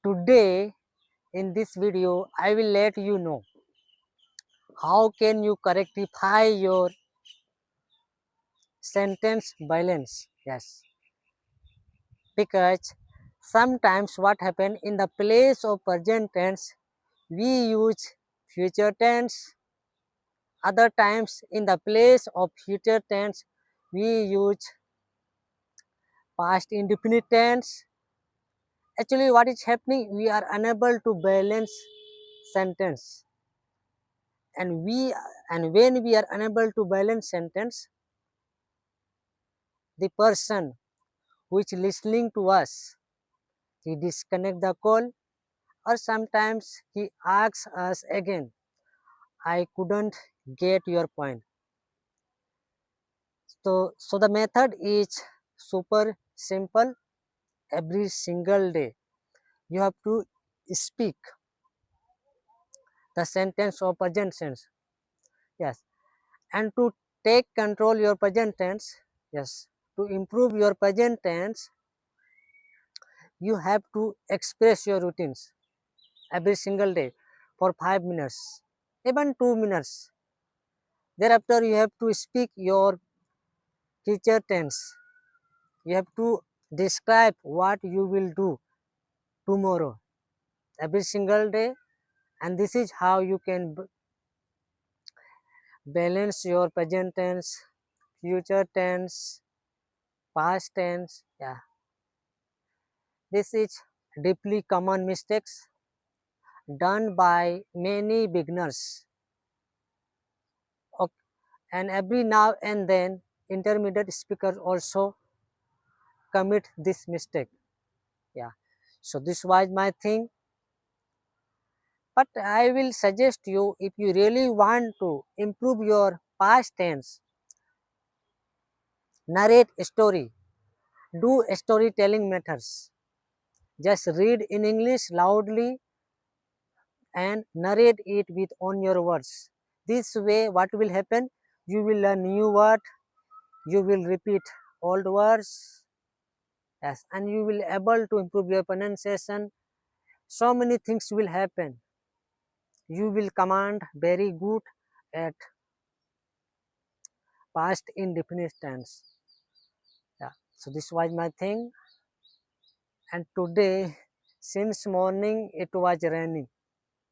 Today in this video I will let you know how can you rectify your sentence balance. Yes, because sometimes what happen, in the place of present tense we use future tense. Other times in the place of future tense we use past indefinite tense. Actually what is happening, we are unable to balance sentence, and when we are unable to balance sentence, the person who is listening to us, he disconnect the call, or sometimes he asks us again, I couldn't get your point. So the method is super simple. Every single day you have to speak the sentence of present tense. Yes, and to take control your present tense. Yes, to improve your present tense, you have to express your routines every single day for 5 minutes, even 2 minutes. Thereafter you have to speak your future tense. You have to describe what you will do tomorrow every single day, and this is how you can balance your present tense, future tense, past tense. Yeah, this is deeply common mistakes done by many beginners. Ok- And every now and then intermediate speakers also commit this mistake. Yeah, so this was my thing, but I will suggest you, if you really want to improve your past tense, narrate a story, do storytelling methods. Just read in English loudly and narrate it with on your words. This way what will happen, you will learn new word, you will repeat old words. Yes, and you will able to improve your pronunciation. So many things will happen. You will command very good at past indefinite tense. Yeah, so this was my thing. And today since morning it was raining.